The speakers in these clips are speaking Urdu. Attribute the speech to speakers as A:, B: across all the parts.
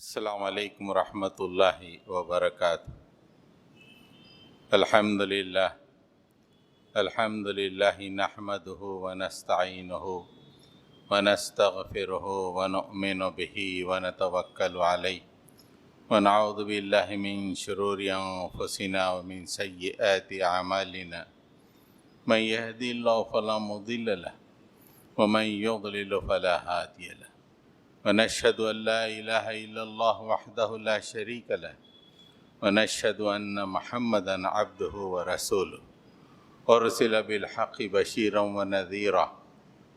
A: السلام علیکم ورحمۃ اللہ وبرکاتہ۔ الحمد للہ نحمده ونستعینه ونستغفره ونؤمن به ونتوکل علیہ ونعوذ باللہ من شرور انفسنا ومن سیئات اعمالنا من یهدی اللہ فلا مضل له ومن یضلل فلا ہادی له ونشهد أن لا إله إلا الله وحده لا شريك له ونشهد أن محمدا عبده ورسوله أرسل بالحق بشيرا ونذيرا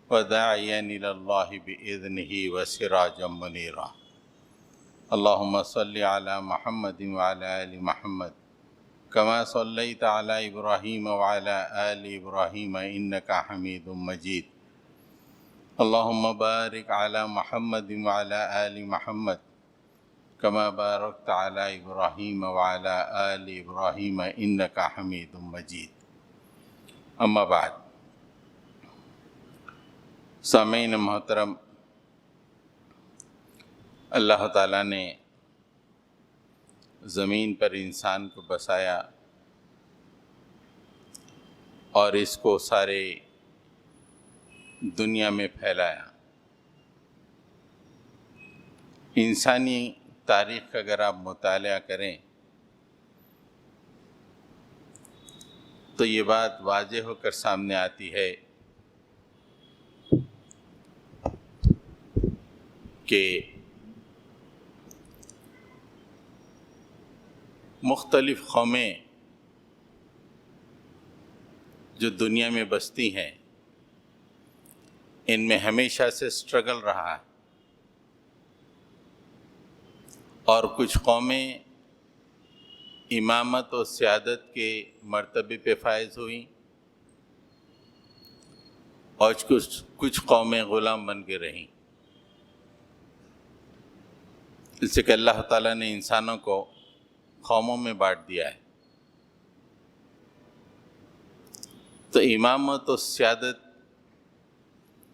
A: وداعيا إلى الله بإذنه وسراجا منيرا اللهم صل على محمد وعلى آل محمد كما صليت على إبراهيم وعلى آل إبراهيم إنك حميد مجيد اللهم بارك على محمد وعلى آل محمد كما باركت على إبراهيم وعلى آل إبراهيم إنك حميد مجيد اما بعد۔ سامعین محترم، اللہ تعالیٰ نے زمین پر انسان کو بسایا اور اس کو سارے دنیا میں پھیلایا۔ انسانی تاریخ کا اگر آپ مطالعہ کریں تو یہ بات واضح ہو کر سامنے آتی ہے کہ مختلف قومیں جو دنیا میں بستی ہیں ان میں ہمیشہ سے سٹرگل رہا ہے، اور کچھ قومیں امامت و سیادت کے مرتبے پہ فائز ہوئیں اور کچھ قومیں غلام بن کے رہیں۔ اس سے کہ اللہ تعالیٰ نے انسانوں کو قوموں میں بانٹ دیا ہے، تو امامت و سیادت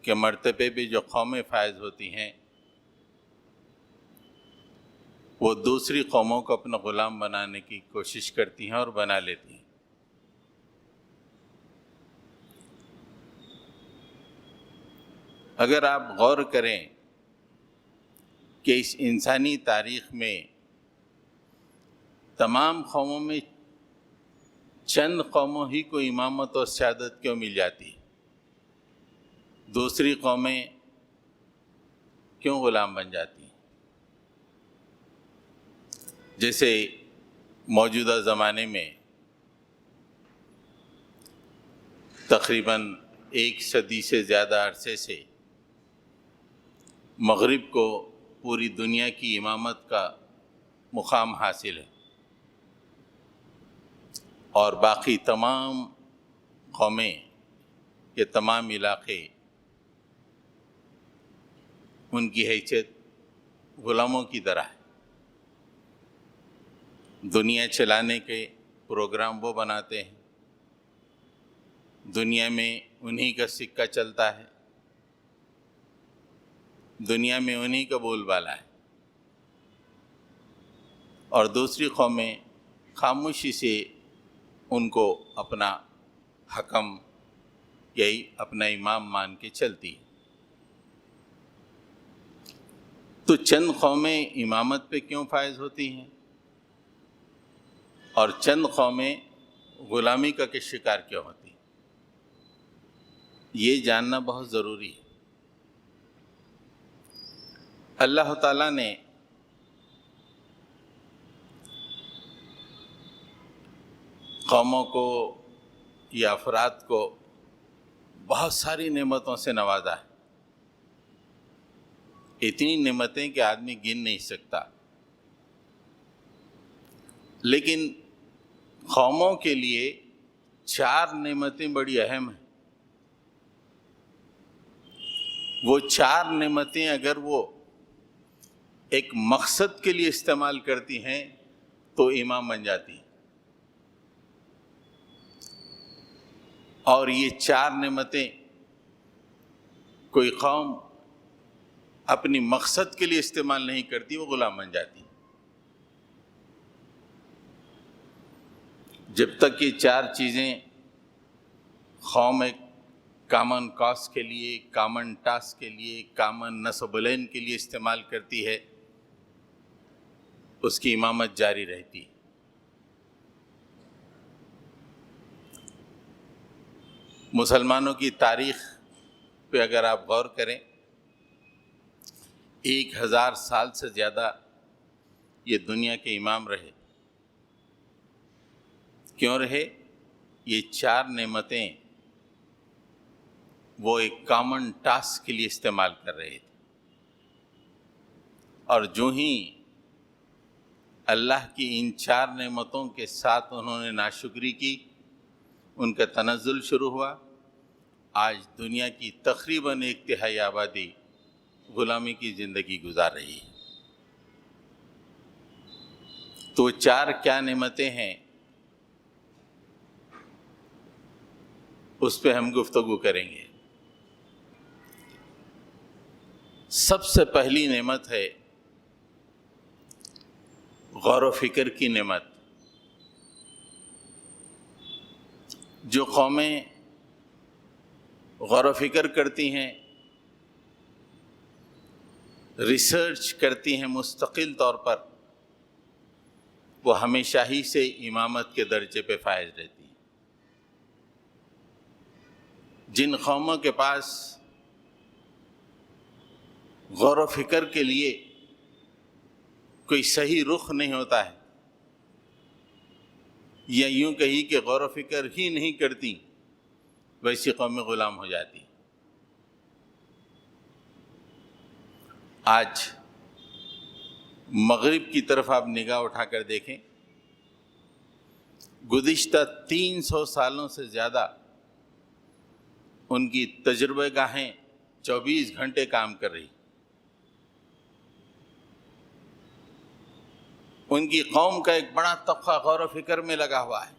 A: کے مرتبے پہ جو قومیں فائز ہوتی ہیں وہ دوسری قوموں کو اپنا غلام بنانے کی کوشش کرتی ہیں اور بنا لیتی ہیں۔ اگر آپ غور کریں کہ اس انسانی تاریخ میں تمام قوموں میں چند قوموں ہی کو امامت اور سیادت کیوں مل جاتی ہے، دوسری قومیں کیوں غلام بن جاتی ہیں؟ جیسے موجودہ زمانے میں تقریباً 1 صدی سے زیادہ عرصے سے مغرب کو پوری دنیا کی امامت کا مقام حاصل ہے، اور باقی تمام قومیں کے تمام علاقے ان کی حیثیت غلاموں کی طرح ہے۔ دنیا چلانے کے پروگرام وہ بناتے ہیں، دنیا میں انہی کا سکہ چلتا ہے، دنیا میں انہی کا بول بالا ہے، اور دوسری قومیں خاموشی سے ان کو اپنا حکم یہی اپنا امام مان کے چلتی ہے۔ تو چند قومیں امامت پہ کیوں فائز ہوتی ہیں اور چند قومیں غلامی کا کے شکار کیوں ہوتی ہیں، یہ جاننا بہت ضروری ہے۔ اللہ تعالیٰ نے قوموں کو یا افراد کو بہت ساری نعمتوں سے نوازا ہے، اتنی نعمتیں کہ آدمی گن نہیں سکتا، لیکن قوموں کے لیے 4 نعمتیں بڑی اہم ہیں۔ وہ 4 نعمتیں اگر وہ ایک مقصد کے لیے استعمال کرتی ہیں تو امام بن جاتی ہیں، اور یہ 4 نعمتیں کوئی قوم اپنی مقصد کے لیے استعمال نہیں کرتی وہ غلام بن جاتی. جب تک یہ چار چیزیں قوم ایک کامن کاز کے لیے، کامن ٹاسک کے لیے، کامن نصب العین کے لیے استعمال کرتی ہے، اس کی امامت جاری رہتی ہے. مسلمانوں کی تاریخ پہ اگر آپ غور کریں، 1000 سال سے زیادہ یہ دنیا کے امام رہے. کیوں رہے؟ یہ چار نعمتیں وہ ایک کامن ٹاسک کے لیے استعمال کر رہے تھے، اور جو ہی اللہ کی ان چار نعمتوں کے ساتھ انہوں نے ناشکری کی، ان کا تنزل شروع ہوا. آج دنیا کی تقریباً 1/3 آبادی غلامی کی زندگی گزار رہی ہے. تو چار کیا نعمتیں ہیں، اس پہ ہم گفتگو کریں گے. سب سے پہلی نعمت ہے غور و فکر کی نعمت. جو قومیں غور و فکر کرتی ہیں، ریسرچ کرتی ہیں مستقل طور پر، وہ ہمیشہ ہی سے امامت کے درجے پہ فائز رہتی ہیں. جن قوموں کے پاس غور و فکر کے لیے کوئی صحیح رخ نہیں ہوتا ہے، یا یوں کہی کہ غور و فکر ہی نہیں کرتی، ویسی قومیں غلام ہو جاتی. آج مغرب کی طرف آپ نگاہ اٹھا کر دیکھیں، گزشتہ 300 سالوں سے زیادہ ان کی تجربہ گاہیں 24 گھنٹے کام کر رہی. ان کی قوم کا ایک بڑا طبقہ غور و فکر میں لگا ہوا ہے،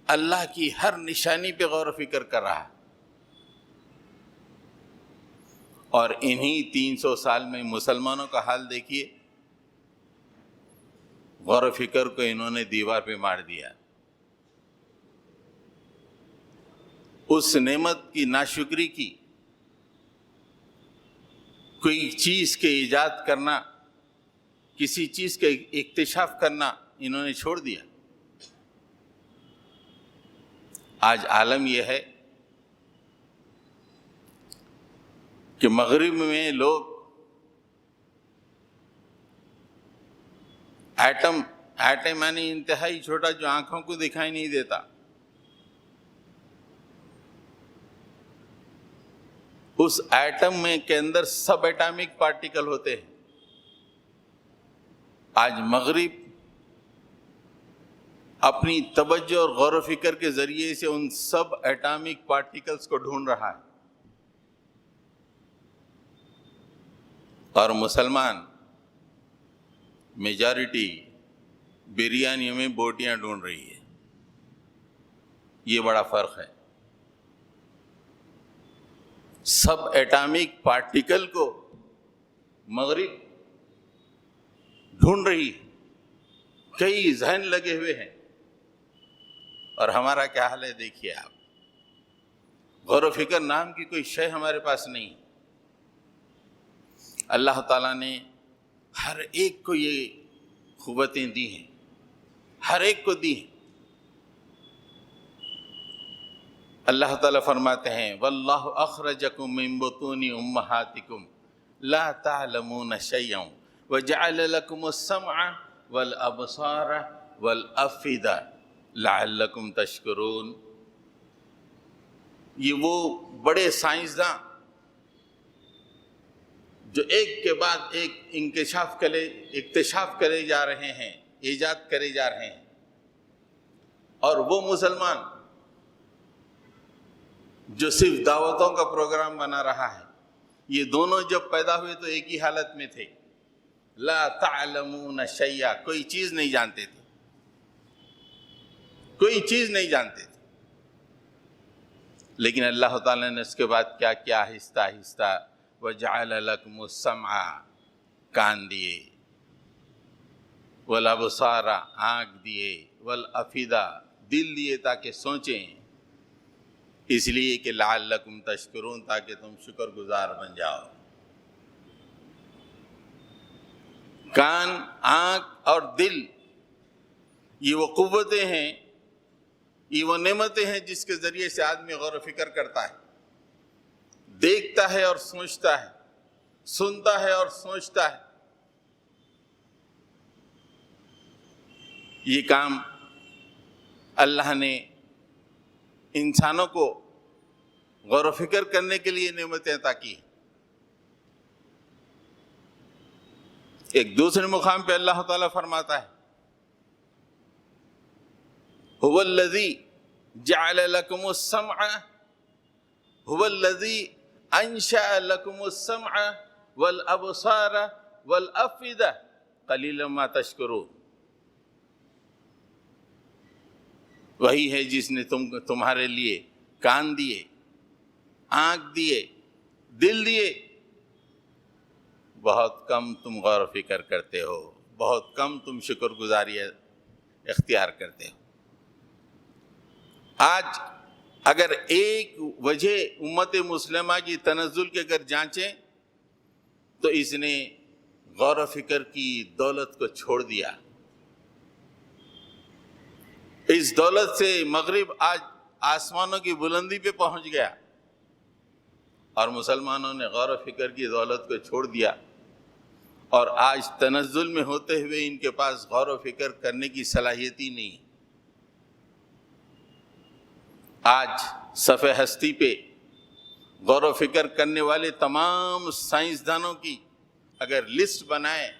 A: اللہ کی ہر نشانی پہ غور و فکر کر رہا ہے. اور انہی 300 سال میں مسلمانوں کا حال دیکھیے، غور و فکر کو انہوں نے دیوار پہ مار دیا. اس نعمت کی ناشکری کی، کوئی چیز کے ایجاد کرنا، کسی چیز کا اکتشاف کرنا انہوں نے چھوڑ دیا. آج عالم یہ ہے کہ مغرب میں لوگ ایٹم یعنی انتہائی چھوٹا جو آنکھوں کو دکھائی نہیں دیتا، اس ایٹم میں کے اندر سب ایٹامک پارٹیکل ہوتے ہیں. آج مغرب اپنی توجہ اور غور و فکر کے ذریعے سے ان سب ایٹامک پارٹیکلز کو ڈھونڈ رہا ہے. اور مسلمان میجارٹی بریانی میں بوٹیاں ڈھونڈ رہی ہے. یہ بڑا فرق ہے. سب ایٹامک پارٹیکل کو مغرب ڈھونڈ رہی ہے، کئی ذہن لگے ہوئے ہیں، اور ہمارا کیا حال ہے دیکھیے آپ. غور و فکر نام کی کوئی شے ہمارے پاس نہیں. اللہ تعالیٰ نے ہر ایک کو یہ قوتیں دی ہیں، ہر ایک کو دی ہیں. اللہ تعالیٰ فرماتے ہیں واللہ اخرجکم من بطون امہاتکم لا تعلمون شیئا وجعل لکم السمع والابصار والافئدہ لعلکم تشکرون. یہ وہ بڑے سائنسداں جو ایک کے بعد ایک اکتشاف کرے جا رہے ہیں، ایجاد کرے جا رہے ہیں، اور وہ مسلمان جو صرف دعوتوں کا پروگرام بنا رہا ہے. یہ دونوں جب پیدا ہوئے تو ایک ہی حالت میں تھے، لا تعلمون شیئا، کوئی چیز نہیں جانتے تھے، کوئی چیز نہیں جانتے تھے. لیکن اللہ تعالیٰ نے اس کے بعد کیا کیا؟ آہستہ آہستہ وَجَعَلَ لَكُمُ السَّمْعَ کان دیے، وَالْأَبْصَارَ آنکھ دیے، وَالْأَفْئِدَةَ دل دیے تاکہ سوچیں، اس لیے کہ لعلکم تشکرون تاکہ تم شکر گزار بن جاؤ۔ کان، آنکھ اور دل یہ وہ قوتیں ہیں، یہ وہ نعمتیں ہیں جس کے ذریعے سے آدمی غور و فکر کرتا ہے، دیکھتا ہے اور سوچتا ہے، سنتا ہے اور سوچتا ہے۔ یہ کام اللہ نے انسانوں کو غور و فکر کرنے کے لیے نعمتیں عطا کی۔ ایک دوسرے مقام پہ اللہ تعالیٰ فرماتا ہے هو الذی جعل لکم السمع، هو الذی انشأ لکم السمع والابصار والافئدہ قلیلا ما تشکرون۔ وہی ہے جس نے تمہارے لیے کان دیے، آنکھ دیے، دل دیے، بہت کم تم غور و فکر کرتے ہو، بہت کم تم شکر گزاری اختیار کرتے ہو۔ آج اگر ایک وجہ امت مسلمہ کی تنزل کے اگر جانچیں تو اس نے غور و فکر کی دولت کو چھوڑ دیا۔ اس دولت سے مغرب آج آسمانوں کی بلندی پہ پہنچ گیا، اور مسلمانوں نے غور و فکر کی دولت کو چھوڑ دیا، اور آج تنزل میں ہوتے ہوئے ان کے پاس غور و فکر کرنے کی صلاحیت ہی نہیں۔ آج صفحہ ہستی پہ غور و فکر کرنے والے تمام سائنسدانوں کی اگر لسٹ بنائیں،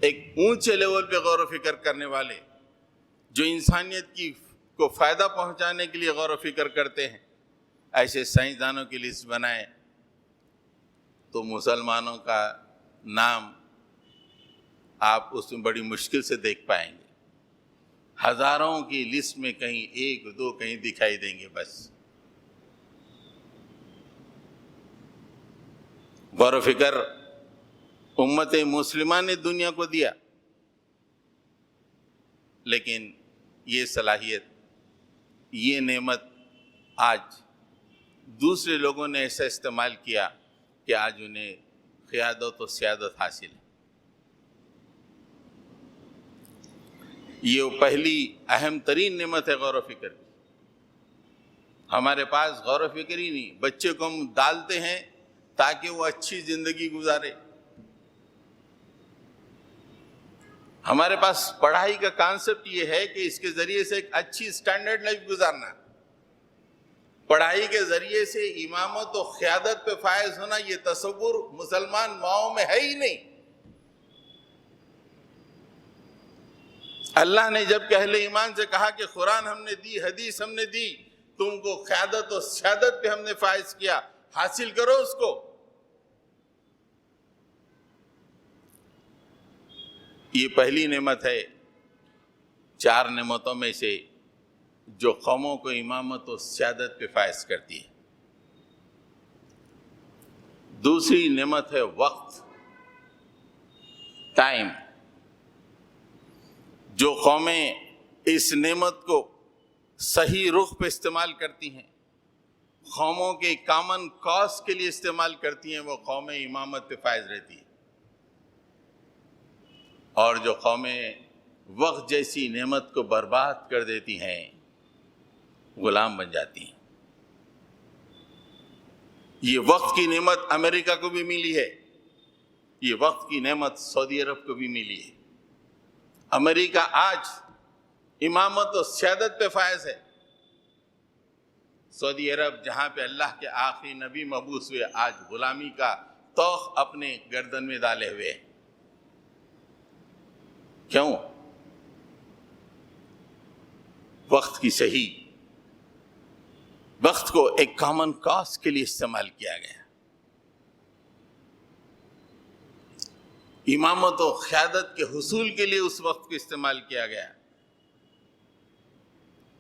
A: ایک اونچے لیول پہ غور و فکر کرنے والے جو انسانیت کو فائدہ پہنچانے کے لیے غور و فکر کرتے ہیں، ایسے سائنسدانوں کی لسٹ بنائیں تو مسلمانوں کا نام آپ اس میں بڑی مشکل سے دیکھ پائیں گے۔ ہزاروں کی لسٹ میں کہیں ایک دو کہیں دکھائی دیں گے بس۔ غور و فکر امت مسلمہ نے دنیا کو دیا، لیکن یہ صلاحیت، یہ نعمت آج دوسرے لوگوں نے ایسا استعمال کیا کہ آج انہیں قیادت و سیادت حاصل ہے۔ یہ پہلی اہم ترین نعمت ہے غور و فکر کی۔ ہمارے پاس غور و فکر ہی نہیں، بچے کو ہم ڈالتے ہیں تاکہ وہ اچھی زندگی گزارے۔ ہمارے پاس پڑھائی کا کانسیپٹ یہ ہے کہ اس کے ذریعے سے ایک اچھی سٹینڈرڈ لائف گزارنا، پڑھائی کے ذریعے سے امامت و قیادت پہ فائز ہونا، یہ تصور مسلمان ماؤں میں ہے ہی نہیں۔ اللہ نے جب کہ اہل ایمان سے کہا کہ قرآن ہم نے دی، حدیث ہم نے دی، تم کو قیادت و سیادت پہ ہم نے فائز کیا، حاصل کرو اس کو۔ یہ پہلی نعمت ہے چار نعمتوں میں سے جو قوموں کو امامت و سیادت پہ فائز کرتی ہے۔ دوسری نعمت ہے وقت، ٹائم۔ جو قومیں اس نعمت کو صحیح رخ پہ استعمال کرتی ہیں، قوموں کے کامن کاز کے لیے استعمال کرتی ہیں، وہ قومیں امامت پہ فائز رہتی ہیں۔ اور جو قومیں وقت جیسی نعمت کو برباد کر دیتی ہیں، غلام بن جاتی ہیں۔ یہ وقت کی نعمت امریکہ کو بھی ملی ہے، یہ وقت کی نعمت سعودی عرب کو بھی ملی ہے۔ امریکہ آج امامت و سیادت پہ فائز ہے، سعودی عرب جہاں پہ اللہ کے آخری نبی مبعوث ہوئے آج غلامی کا طوق اپنے گردن میں ڈالے ہوئے ہیں۔ کیوں؟ وقت کی صحیح، وقت کو ایک کامن کاز کے لیے استعمال کیا گیا۔ امامت و قیادت کے حصول کے لیے اس وقت کو استعمال کیا گیا۔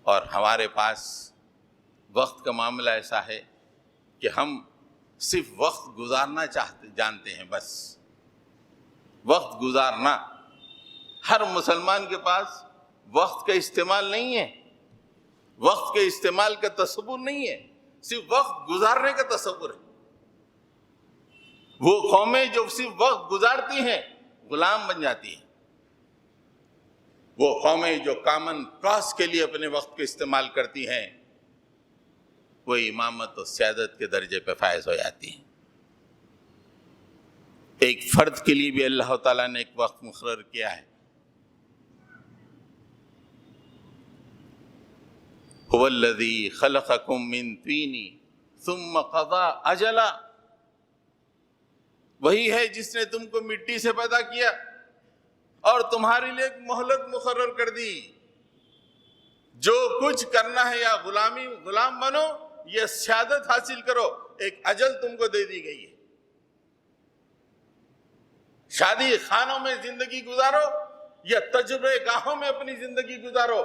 A: اور ہمارے پاس وقت کا معاملہ ایسا ہے کہ ہم صرف وقت گزارنا جانتے ہیں، بس وقت گزارنا۔ ہر مسلمان کے پاس وقت کا استعمال نہیں ہے، وقت کے استعمال کا تصور نہیں ہے، صرف وقت گزارنے کا تصور ہے۔ وہ قومیں جو صرف وقت گزارتی ہیں غلام بن جاتی ہیں، وہ قومیں جو کامن کاز کے لیے اپنے وقت کو استعمال کرتی ہیں وہ امامت و سیادت کے درجے پہ فائز ہو جاتی ہیں۔ ایک فرد کے لیے بھی اللہ تعالیٰ نے ایک وقت مقرر کیا ہے۔ هو الذی خلقکم من طین ثم قضى اجلا، وہی ہے جس نے تم کو مٹی سے پیدا کیا اور تمہارے لیے ایک مہلت مقرر کر دی۔ جو کچھ کرنا ہے یا غلام بنو یا سیادت حاصل کرو، ایک اجل تم کو دے دی گئی ہے۔ شادی خانوں میں زندگی گزارو یا تجربے گاہوں میں اپنی زندگی گزارو،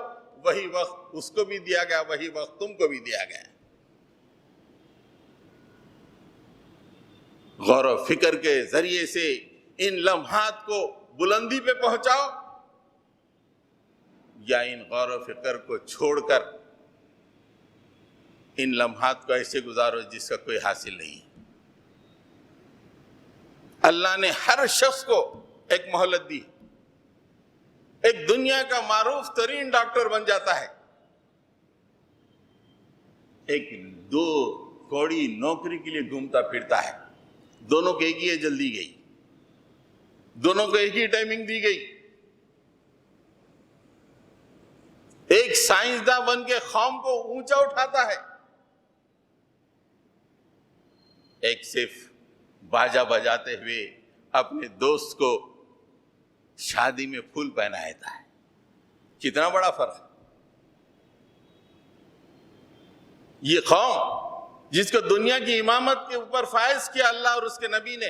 A: وہی وقت اس کو بھی دیا گیا، وہی وقت تم کو بھی دیا گیا۔ غور و فکر کے ذریعے سے ان لمحات کو بلندی پہ پہنچاؤ، یا ان غور و فکر کو چھوڑ کر ان لمحات کو ایسے گزارو جس کا کوئی حاصل نہیں۔ اللہ نے ہر شخص کو ایک مہلت دی۔ ایک دنیا کا معروف ترین ڈاکٹر بن جاتا ہے، ایک دو کوڑی نوکری کے لیے گھومتا پھرتا ہے، دونوں کو ایک ہی اجل دی گئی، دونوں کو ایک ہی ٹائمنگ دی گئی۔ ایک سائنسداں بن کے قوم کو اونچا اٹھاتا ہے، ایک صرف باجا بجاتے ہوئے اپنے دوست کو شادی میں پھول پہناتا ہے۔ کتنا بڑا فرق ہے۔ یہ قوم جس کو دنیا کی امامت کے اوپر فائز کیا اللہ اور اس کے نبی نے،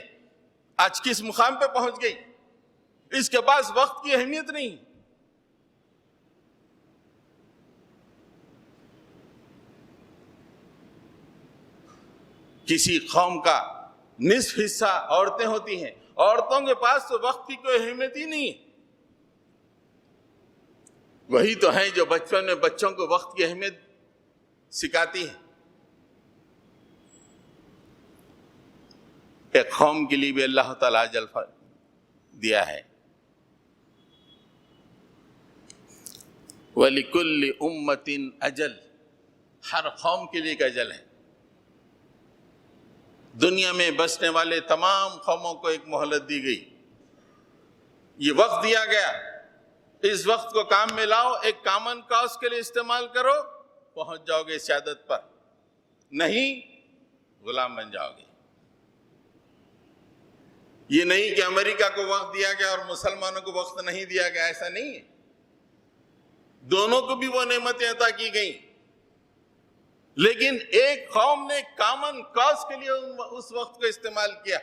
A: آج کس مقام پہ پہنچ گئی؟ اس کے پاس وقت کی اہمیت نہیں۔ کسی قوم کا نصف حصہ عورتیں ہوتی ہیں، عورتوں کے پاس تو وقت کی کوئی اہمیت ہی نہیں ہے۔ وہی تو ہیں جو بچپن میں بچوں کو وقت کی اہمیت سکھاتی ہیں۔ ایک قوم کے لیے بھی اللہ تعالیٰ اجل دیا ہے۔ وَلِكُلِّ أُمَّةٍ اجل، ہر قوم کے لیے ایک اجل ہے۔ دنیا میں بسنے والے تمام قوموں کو ایک مہلت دی گئی، یہ وقت دیا گیا، اس وقت کو کام میں لاؤ، ایک کامن کاز کے لیے استعمال کرو، پہنچ جاؤ گے سعادت پر، نہیں غلام بن جاؤ گے۔ یہ نہیں کہ امریکہ کو وقت دیا گیا اور مسلمانوں کو وقت نہیں دیا گیا، ایسا نہیں ہے۔ دونوں کو بھی وہ نعمتیں عطا کی گئیں، لیکن ایک قوم نے کامن کاز کے لیے اس وقت کو استعمال کیا،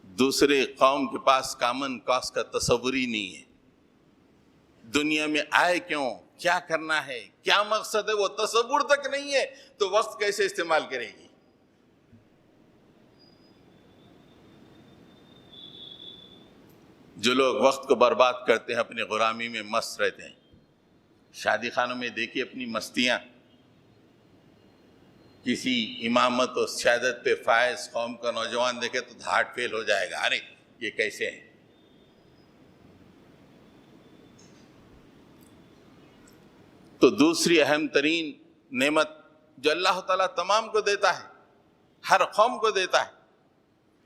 A: دوسرے قوم کے پاس کامن کاز کا تصور ہی نہیں ہے۔ دنیا میں آئے کیوں، کیا کرنا ہے، کیا مقصد ہے، وہ تصور تک نہیں ہے، تو وقت کیسے استعمال کرے گی؟ جو لوگ وقت کو برباد کرتے ہیں اپنی غلامی میں مست رہتے ہیں۔ شادی خانوں میں دیکھیے اپنی مستیاں، کسی امامت و سیادت پہ فائز قوم کا نوجوان دیکھے تو ہارٹ فیل ہو جائے گا، ارے یہ کیسے ہیں۔ تو دوسری اہم ترین نعمت جو اللہ تعالیٰ تمام کو دیتا ہے، ہر قوم کو دیتا ہے،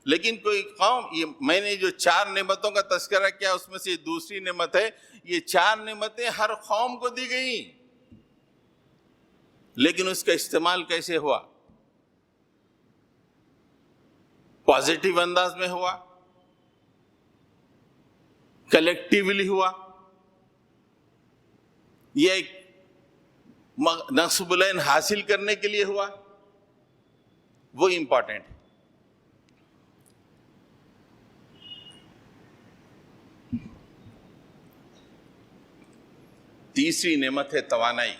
A: لیکن کوئی قوم، یہ میں نے جو 4 نعمتوں کا تذکرہ کیا اس میں سے دوسری نعمت ہے، یہ 4 نعمتیں ہر قوم کو دی گئیں، لیکن اس کا استعمال کیسے ہوا؟ پازیٹیو انداز میں ہوا، کلیکٹیولی ہوا، یہ ایک نصب العین حاصل کرنے کے لیے ہوا، وہ امپورٹنٹ ہے۔ تیسری نعمت ہے توانائی۔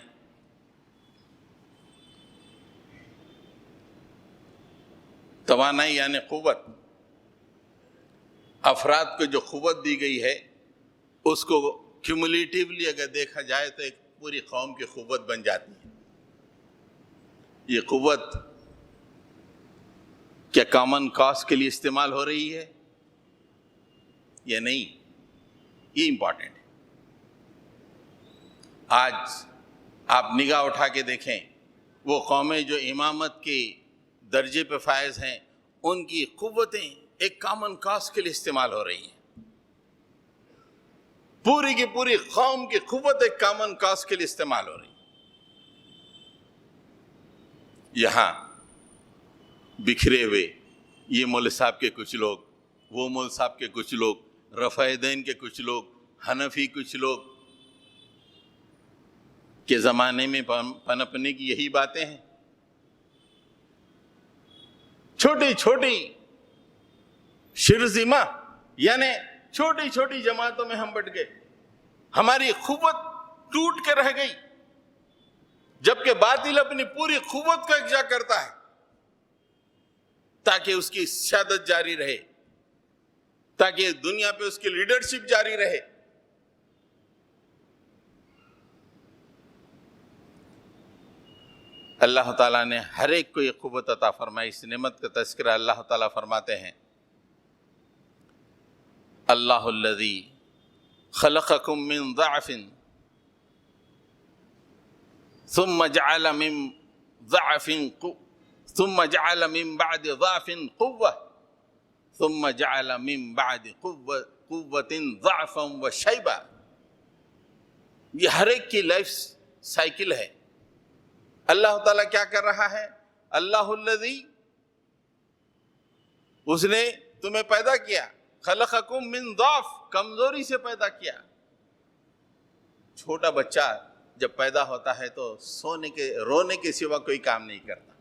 A: توانائی یعنی قوت، افراد کو جو قوت دی گئی ہے اس کو کیومولیٹیولی اگر دیکھا جائے تو ایک پوری قوم کی قوت بن جاتی ہے۔ یہ قوت کیا کامن کاز کے لیے استعمال ہو رہی ہے یا نہیں، یہ امپورٹنٹ ہے۔ آج آپ نگاہ اٹھا کے دیکھیں، وہ قومیں جو امامت کے درجے پہ فائز ہیں، ان کی قوتیں ایک کامن کاز کے لیے استعمال ہو رہی ہیں۔ پوری کی پوری قوم کی قوت ایک کامن کاز کے لیے استعمال ہو رہی ہے۔ یہاں بکھرے ہوئے یہ مول صاحب کے کچھ لوگ، وہ مول صاحب کے کچھ لوگ، رفع دین کے کچھ لوگ، حنفی کچھ لوگ کے زمانے میں پنپنے کی یہی باتیں ہیں۔ چھوٹی چھوٹی شرذمہ یعنی چھوٹی چھوٹی جماعتوں میں ہم بٹ گئے، ہماری قوت ٹوٹ کے رہ گئی، جبکہ باطل اپنی پوری قوت کو اکجا کرتا ہے تاکہ اس کی سیادت جاری رہے، تاکہ دنیا پہ اس کی لیڈرشپ جاری رہے۔ اللہ تعالیٰ نے ہر ایک کو یہ قوت عطا فرمائی۔ اس نعمت کا تذکرہ اللہ تعالیٰ فرماتے ہیں، اللہ الذی خلقکم من ضعف ثم جعل من ضعف ثم جعل من بعد ضعف قوة ثم جعل من بعد قوة ضعفا وشیبا۔ یہ ہر ایک کی لائف سائیکل ہے۔ اللہ تعالیٰ کیا کر رہا ہے؟ اللہ الذی، اس نے تمہیں پیدا کیا، خلقکم من ضعف، کمزوری سے پیدا کیا۔ چھوٹا بچہ جب پیدا ہوتا ہے تو رونے کے سوا کوئی کام نہیں کرتا۔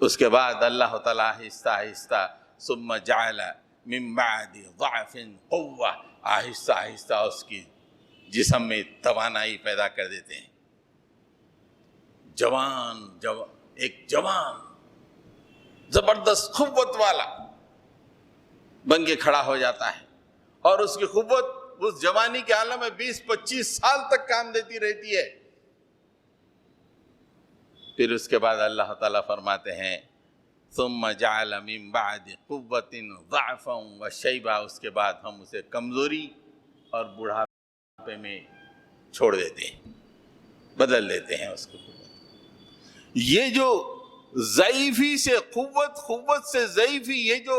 A: اس کے بعد اللہ تعالیٰ آہستہ آہستہ ثم جعل من بعد ضعف قوة، آہستہ آہستہ اس کی جسم میں توانائی پیدا کر دیتے ہیں۔ ایک جوان زبردست قوت والا بن کے کھڑا ہو جاتا ہے، اور اس کی قوت اس جوانی کے عالم میں 20-25 سال تک کام دیتی رہتی ہے۔ پھر اس کے بعد اللہ تعالیٰ فرماتے ہیں ثم جعل من بعد قوة ضعفا وشیبا، اس کے بعد ہم اسے کمزوری اور بڑھاپے میں چھوڑ دیتے ہیں، بدل دیتے ہیں اس کو۔ یہ جو ضعیفی سے قوت، قوت سے ضعیفی، یہ جو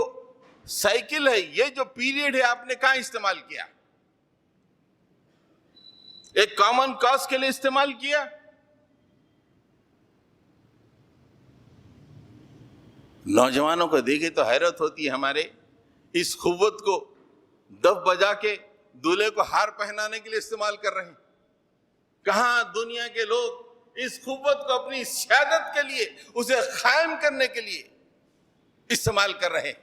A: سائیکل ہے، یہ جو پیریڈ ہے، آپ نے کہاں استعمال کیا؟ ایک کامن کاز کے لیے استعمال کیا۔ نوجوانوں کو دیکھے تو حیرت ہوتی ہے، ہمارے اس قوت کو دف بجا کے دولہے کو ہار پہنانے کے لیے استعمال کر رہے ہیں۔ کہاں دنیا کے لوگ اس قوت کو اپنی سیادت کے لیے، اسے قائم کرنے کے لیے استعمال کر رہے ہیں۔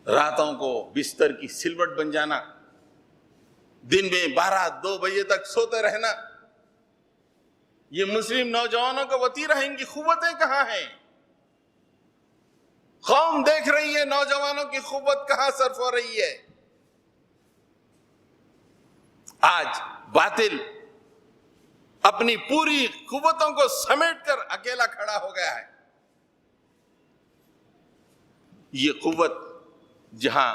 A: راتوں کو بستر کی سلوٹ بن جانا، دن میں 12-2 بجے تک سوتے رہنا، یہ مسلم نوجوانوں کا وتیرہ ہے۔ ان کی قوتیں کہاں ہیں؟ قوم دیکھ رہی ہے نوجوانوں کی قوت کہاں صرف ہو رہی ہے۔ آج باطل اپنی پوری قوتوں کو سمیٹ کر اکیلا کھڑا ہو گیا ہے۔ یہ قوت جہاں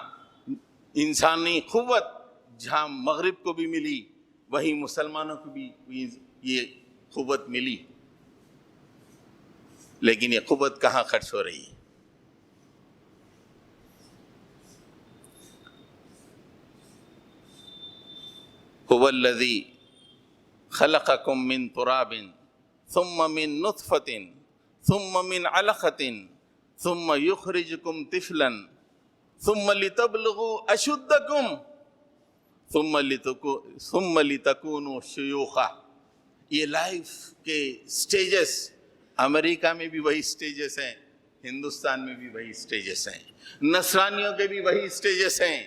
A: انسانی قوت جہاں مغرب کو بھی ملی، وہیں مسلمانوں کو بھی یہ قوت ملی، لیکن یہ قوت کہاں خرچ ہو رہی ہے؟ هو الذی خلقکم من تراب ثم من نطفة ثم من علقة ثم یخرجکم طفلا ثم لتبلغوا اشدکم ثم لتکونوا شیوخا۔ یہ لائف کے سٹیجز، امریکہ میں بھی وہی سٹیجز ہیں، ہندوستان میں بھی وہی سٹیجز ہیں، نصرانیوں کے بھی وہی سٹیجز ہیں۔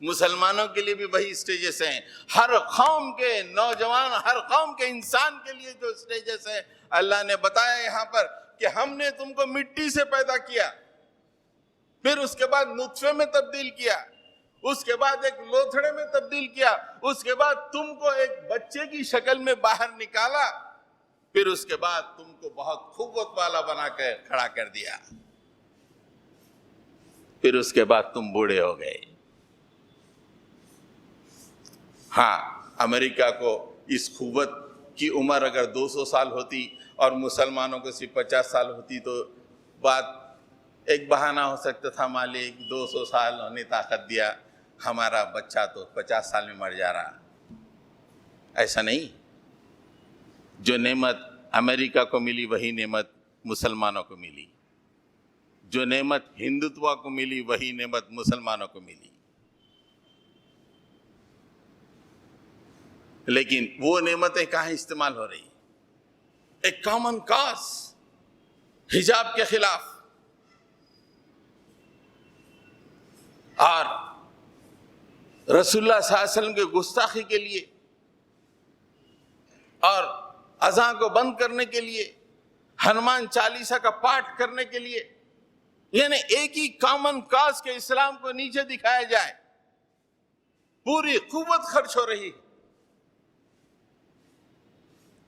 A: مسلمانوں کے لیے بھی وہی سٹیجز ہیں. ہر قوم کے نوجوان، ہر قوم کے انسان کے لیے جو سٹیجز ہیں اللہ نے بتایا یہاں پر کہ ہم نے تم کو مٹی سے پیدا کیا، پھر اس کے بعد نطفے میں تبدیل کیا، اس کے بعد ایک لوتھڑے میں تبدیل کیا، اس کے بعد تم کو ایک بچے کی شکل میں باہر نکالا، پھر اس کے بعد تم کو بہت قوت والا بنا کے کھڑا کر دیا، پھر اس کے بعد تم بوڑھے ہو گئے. ہاں، امریکہ کو اس قوت کی عمر اگر 200 سال ہوتی اور مسلمانوں کو صرف 50 سال ہوتی تو بات ایک بہانہ ہو سکتا تھا، مالک 200 سال نے طاقت دیا، ہمارا بچہ تو 50 سال میں مر جا رہا. ایسا نہیں. جو نعمت امریکہ کو ملی وہی نعمت مسلمانوں کو ملی، جو نعمت ہندوتوا کو ملی وہی نعمت مسلمانوں کو ملی. لیکن وہ نعمتیں کہاں استعمال ہو رہی؟ ایک کامن کاز، حجاب کے خلاف، اور رسول اللہ صلی اللہ علیہ وسلم کے گستاخی کے لیے، اور اذان کو بند کرنے کے لیے، ہنومان چالیسا کا پاٹھ کرنے کے لیے، یعنی ایک ہی کامن کاز کے اسلام کو نیچے دکھایا جائے. پوری قوت خرچ ہو رہی ہے.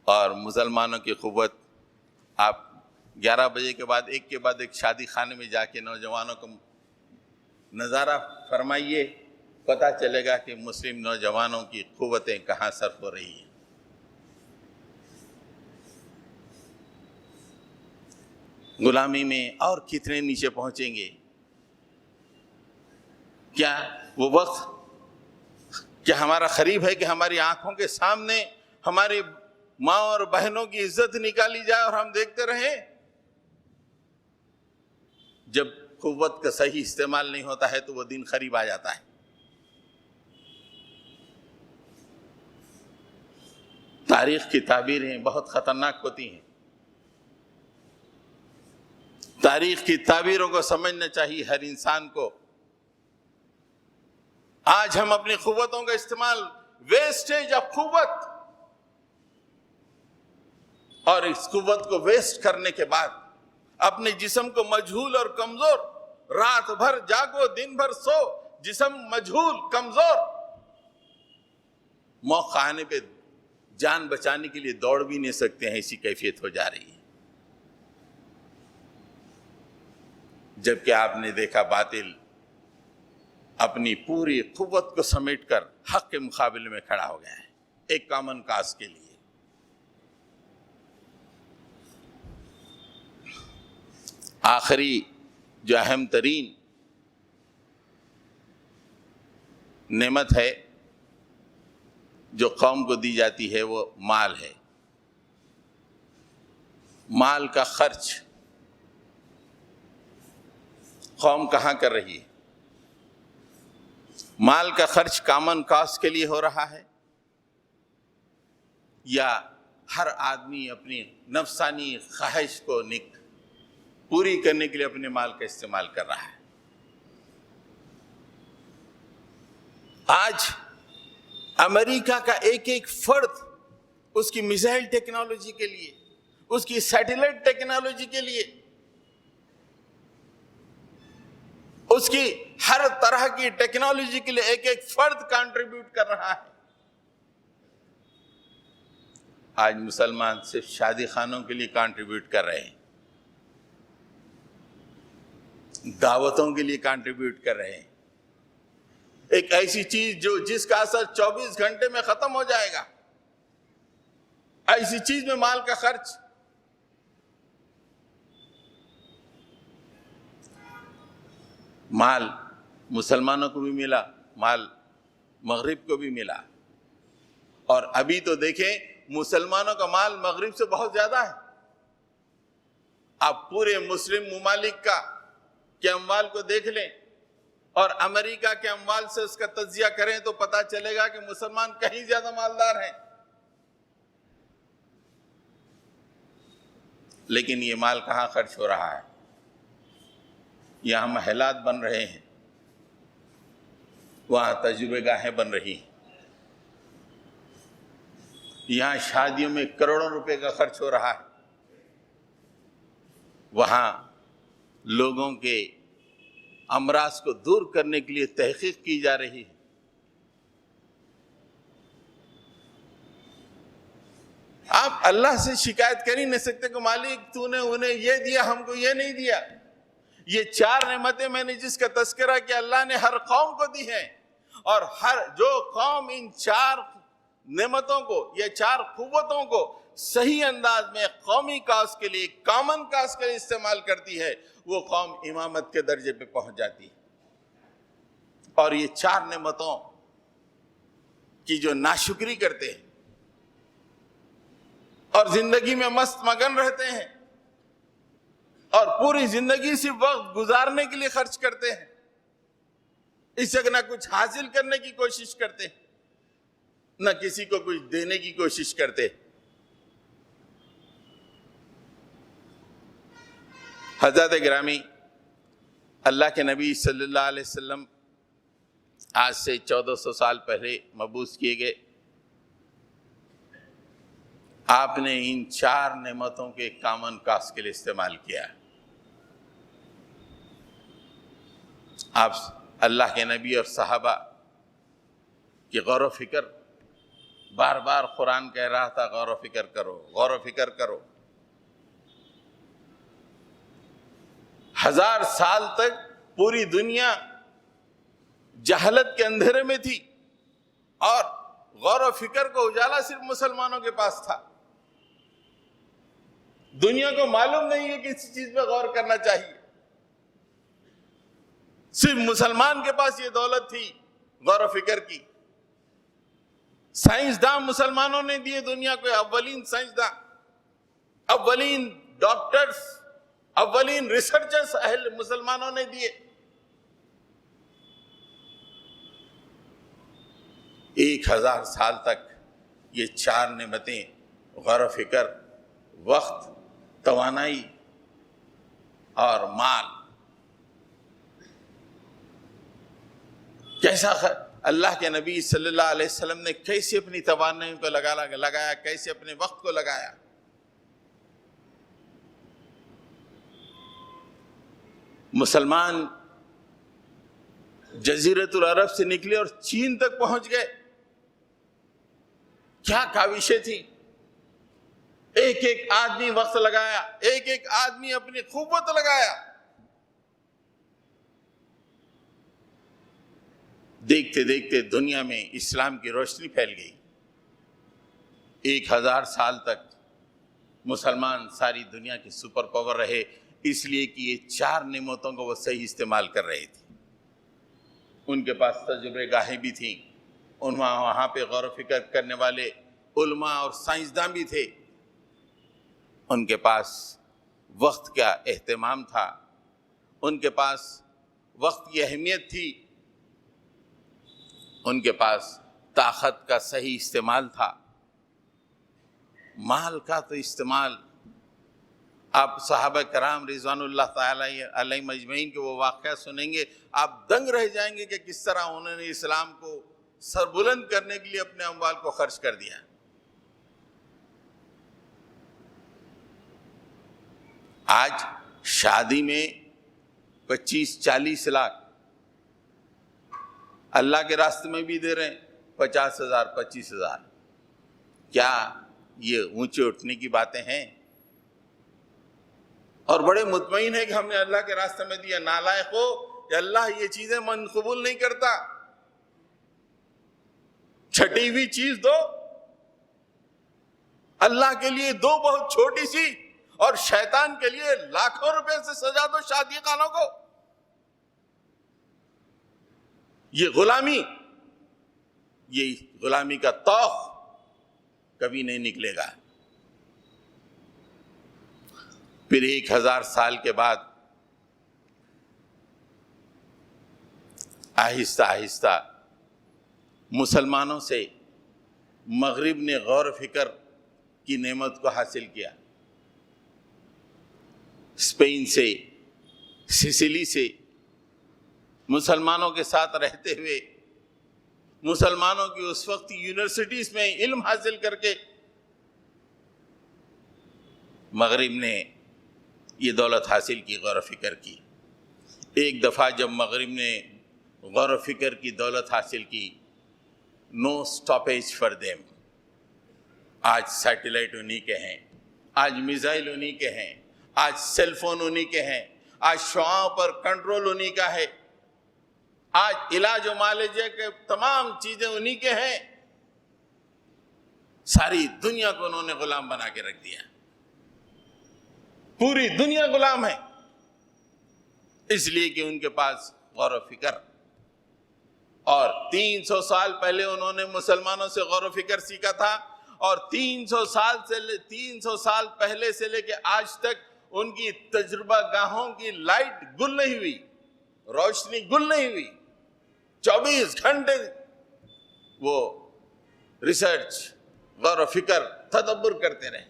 A: اور مسلمانوں کی قوت، آپ 11 بجے کے بعد ایک شادی خانے میں جا کے نوجوانوں کو نظارہ فرمائیے، پتہ چلے گا کہ مسلم نوجوانوں کی قوتیں کہاں صرف ہو رہی ہیں. غلامی میں اور کتنے نیچے پہنچیں گے. کیا وہ وقت کیا ہمارا قریب ہے کہ ہماری آنکھوں کے سامنے ہماری ماں اور بہنوں کی عزت نکالی جائے اور ہم دیکھتے رہیں؟ جب قوت کا صحیح استعمال نہیں ہوتا ہے تو وہ دن قریب آ جاتا ہے. تاریخ کی تعبیریں بہت خطرناک ہوتی ہیں. تاریخ کی تعبیروں کو سمجھنا چاہیے ہر انسان کو. آج ہم اپنی قوتوں کا استعمال، ویسٹیج آف قوت، اور اس قوت کو ویسٹ کرنے کے بعد اپنے جسم کو مجہول اور کمزور، رات بھر جاگو دن بھر سو، جسم مجہول کمزور، موقع آنے پہ جان بچانے کے لیے دوڑ بھی نہیں سکتے ہیں، ایسی کیفیت ہو جا رہی ہے. جبکہ آپ نے دیکھا باطل اپنی پوری قوت کو سمیٹ کر حق کے مقابلے میں کھڑا ہو گیا ہے، ایک کامن کاز کے لیے. آخری جو اہم ترین نعمت ہے جو قوم کو دی جاتی ہے وہ مال ہے. مال کا خرچ قوم کہاں کر رہی ہے؟ مال کا خرچ کامن کاز کے لیے ہو رہا ہے یا ہر آدمی اپنی نفسانی خواہش کو پوری کرنے کے لیے اپنے مال کا استعمال کر رہا ہے؟ آج امریکہ کا ایک فرد اس کی میزائل ٹیکنالوجی کے لیے، اس کی سیٹلائٹ ٹیکنالوجی کے لیے، اس کی ہر طرح کی ٹیکنالوجی کے لیے ایک فرد کنٹریبیوٹ کر رہا ہے. آج مسلمان صرف شادی خانوں کے لیے کنٹریبیوٹ کر رہے ہیں، دعوتوں کے لیے کنٹریبیوٹ کر رہے ہیں. ایک ایسی چیز جس کا اثر 24 گھنٹے میں ختم ہو جائے گا، ایسی چیز میں مال کا خرچ. مال مسلمانوں کو بھی ملا، مال مغرب کو بھی ملا، اور ابھی تو دیکھیں مسلمانوں کا مال مغرب سے بہت زیادہ ہے. آپ پورے مسلم ممالک کے اموال کو دیکھ لیں اور امریکہ کے اموال سے اس کا تجزیہ کریں تو پتہ چلے گا کہ مسلمان کہیں زیادہ مالدار ہیں. لیکن یہ مال کہاں خرچ ہو رہا ہے؟ یہاں محلات بن رہے ہیں، وہاں تجربے گاہیں بن رہی ہیں، یہاں شادیوں میں کروڑوں روپے کا خرچ ہو رہا ہے، وہاں لوگوں کے امراض کو دور کرنے کے لیے تحقیق کی جا رہی ہے۔ آپ اللہ سے شکایت کر ہی نہیں سکتے کہ مالک تو نے انہیں یہ دیا، ہم کو یہ نہیں دیا۔ یہ 4 نعمتیں میں نے جس کا تذکرہ کیا اللہ نے ہر قوم کو دی ہیں، اور ہر جو قوم ان 4 نعمتوں کو، یہ 4 قوتوں کو صحیح انداز میں قومی کاز کے لیے، کامن کاز کے لیے استعمال کرتی ہے، وہ قوم امامت کے درجے پہ پہنچ جاتی ہے۔ اور یہ 4 نعمتوں کی جو ناشکری کرتے ہیں اور زندگی میں مست مگن رہتے ہیں اور پوری زندگی صرف وقت گزارنے کے لیے خرچ کرتے ہیں، اس سے نہ کچھ حاصل کرنے کی کوشش کرتے، نہ کسی کو کچھ دینے کی کوشش کرتے۔ حضرت گرامی، اللہ کے نبی صلی اللہ علیہ وسلم آج سے 1400 سال پہلے مبعوث کیے گئے۔ آپ نے ان 4 نعمتوں کے کامن کاز کے لیے استعمال کیا۔ آپ اللہ کے نبی اور صحابہ کی غور و فکر، بار بار قرآن کہہ رہا تھا غور و فکر کرو، غور و فکر کرو۔ 1000 سال تک پوری دنیا جہالت کے اندھیرے میں تھی، اور غور و فکر کو اجالا صرف مسلمانوں کے پاس تھا۔ دنیا کو معلوم نہیں ہے کہ کسی چیز پہ غور کرنا چاہیے، صرف مسلمان کے پاس یہ دولت تھی غور و فکر کی۔ سائنسداں مسلمانوں نے دیے دنیا کو، اولین سائنسداں، اولین ڈاکٹرز، اولین ریسرچرز اہل مسلمانوں نے دیے۔ 1000 سال تک یہ 4 نعمتیں، غور و فکر، وقت، توانائی اور مال، کیسا اللہ کے نبی صلی اللہ علیہ وسلم نے کیسے اپنی توانائی کو لگایا، کیسے اپنے وقت کو لگایا۔ مسلمان جزیرۃ العرب سے نکلے اور چین تک پہنچ گئے، کیا کاوشیں تھی، ایک ایک آدمی وقت لگایا، ایک ایک آدمی اپنی قوت لگایا۔ دیکھتے دیکھتے دنیا میں اسلام کی روشنی پھیل گئی۔ 1000 سال تک مسلمان ساری دنیا کی سپر پاور رہے، اس لیے کہ یہ 4 نعمتوں کو وہ صحیح استعمال کر رہے تھے۔ ان کے پاس تجربے گاہیں بھی تھیں، وہاں پہ غور و فکر کرنے والے علماء اور سائنسداں بھی تھے، ان کے پاس وقت کا اہتمام تھا، ان کے پاس وقت کی اہمیت تھی، ان کے پاس طاقت کا صحیح استعمال تھا۔ مال کا تو استعمال، آپ صحابہ کرام رضوان اللہ تعالی علیہم اجمعین کے وہ واقعہ سنیں گے، آپ دنگ رہ جائیں گے کہ کس طرح انہوں نے اسلام کو سربلند کرنے کے لیے اپنے اموال کو خرچ کر دیا۔ آج شادی میں 25-40 لاکھ اللہ کے راستے میں بھی دے رہے ہیں، 50,000 25,000۔ کیا یہ اونچے اٹھنے کی باتیں ہیں؟ اور بڑے مطمئن ہے کہ ہم نے اللہ کے راستے میں دیا۔ نالائق ہو کہ اللہ یہ چیزیں من قبول نہیں کرتا۔ چھٹی ہوئی چیز دو، اللہ کے لیے دو بہت چھوٹی سی، اور شیطان کے لیے لاکھوں روپے سے سجا دو شادی خانوں کو۔ یہ غلامی کا طوق کبھی نہیں نکلے گا۔ پھر 1000 سال کے بعد آہستہ آہستہ مسلمانوں سے مغرب نے غور و فکر کی نعمت کو حاصل کیا۔ اسپین سے، سسلی سے مسلمانوں کے ساتھ رہتے ہوئے مسلمانوں کی اس وقت یونیورسٹیز میں علم حاصل کر کے مغرب نے یہ دولت حاصل کی، غور و فکر کی۔ ایک دفعہ جب مغرب نے غور و فکر کی دولت حاصل کی، نو سٹاپیج فار دیم۔ آج سیٹلائٹ انہی کے ہیں، آج میزائل انہی کے ہیں، آج سیل فون انہی کے ہیں، آج شعاعوں پر کنٹرول انہی کا ہے، آج علاج و معالجے کے تمام چیزیں انہی کے ہیں۔ ساری دنیا کو انہوں نے غلام بنا کے رکھ دیا، پوری دنیا غلام ہے، اس لیے کہ ان کے پاس غور و فکر۔ اور 300 سال پہلے انہوں نے مسلمانوں سے غور و فکر سیکھا تھا، اور 300 سال پہلے سے لے کے آج تک ان کی تجربہ گاہوں کی لائٹ گل نہیں ہوئی، روشنی گل نہیں ہوئی۔ 24 گھنٹے وہ ریسرچ، غور و فکر، تدبر کرتے رہے۔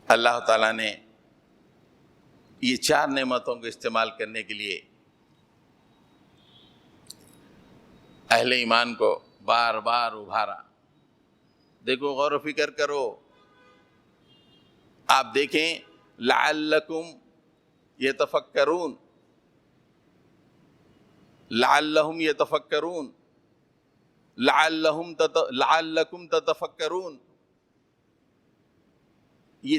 A: اللہ تعالیٰ نے یہ 4 نعمتوں کو استعمال کرنے کے لیے اہل ایمان کو بار بار ابھارا۔ دیکھو، غور و فکر کرو، آپ دیکھیں، لعلکم یتفکرون، لعلہم یتفکرون، لعلکم تتفکرون، یہ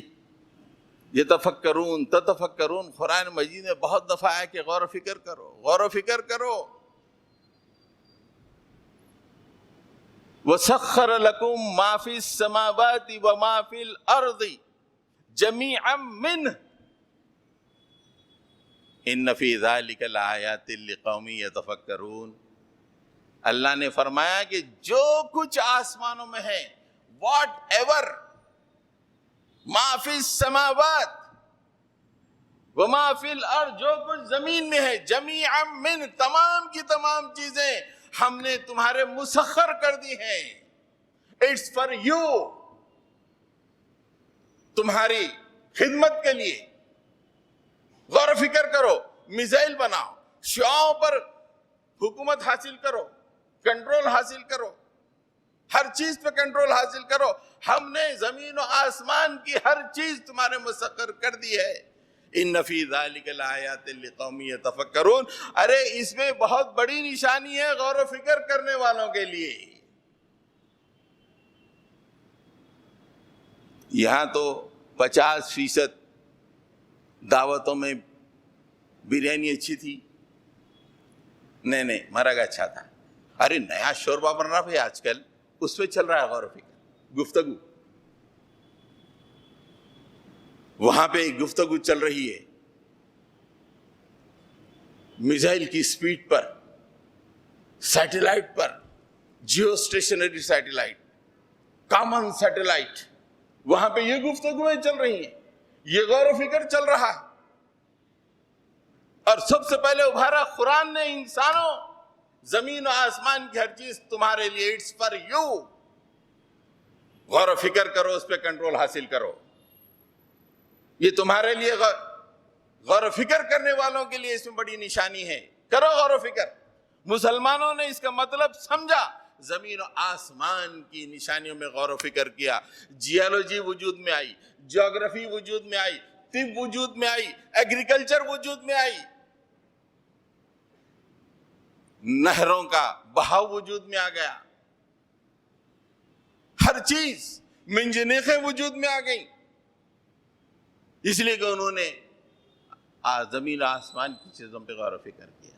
A: یتفکرون تتفکرون قرآن مجید میں بہت دفعہ ہے کہ غور و فکر کرو، غور و فکر کرو۔ وَسَخَّرَ لَكُم مَّا فِي السَّمَاوَاتِ وَمَا فِي الْأَرْضِ جَمِيعًا مِّنْهُ إِنَّ فِي ذَلِكَ لَآيَاتٍ لِقَوْمٍ يَتَفَكَّرُونَ۔ اللہ نے فرمایا کہ جو کچھ آسمانوں میں ہے، واٹ ایور، ما فی السماوات وما فی الارض، جو کچھ زمین میں ہے، جمیعا من، تمام کی تمام چیزیں ہم نے تمہارے مسخر کر دی ہیں۔ اٹس فار یو، تمہاری خدمت کے لیے۔ غور و فکر کرو، میزائل بناؤ، شعاعوں پر حکومت حاصل کرو، کنٹرول حاصل کرو، ہر چیز پہ کنٹرول حاصل کرو۔ ہم نے زمین و آسمان کی ہر چیز تمہارے مسخر کر دی ہے۔ ان فی ذلک لآیات لقوم یتفکرون، ارے اس میں بہت بڑی نشانی ہے غور و فکر کرنے والوں کے لیے۔ یہاں تو 50% دعوتوں میں بریانی اچھی تھی، نہیں مرغ اچھا تھا۔ ارے نیا شوربہ بن رہا بھائی آج کل، اس پہ چل رہا ہے غور و فکر، گفتگو، وہاں پہ گفتگو چل رہی ہے میزائل کی سپیڈ پر، سیٹلائٹ پر، geostationary satellite, common satellite, وہاں پہ یہ گفتگویں چل رہی ہیں، یہ غور و فکر چل رہا ہے۔ اور سب سے پہلے ابھارا قرآن نے، انسانوں، زمین و آسمان کی ہر چیز تمہارے لیے، اٹس فار یو، غور و فکر کرو، اس پہ کنٹرول حاصل کرو۔ یہ تمہارے لیے غور و فکر کرنے والوں کے لیے اس میں بڑی نشانی ہے، کرو غور و فکر۔ مسلمانوں نے اس کا مطلب سمجھا، زمین و آسمان کی نشانیوں میں غور و فکر کیا، جیولوجی وجود میں آئی، جیوگرافی وجود میں آئی، طب وجود میں آئی، ایگریکلچر وجود میں آئی، نہروں کا بہاؤ وجود میں آ گیا، ہر چیز، منجنیقیں وجود میں آ گئی، اس لیے کہ انہوں نے زمین و آسمان کی چیزوں پہ غور و فکر کیا۔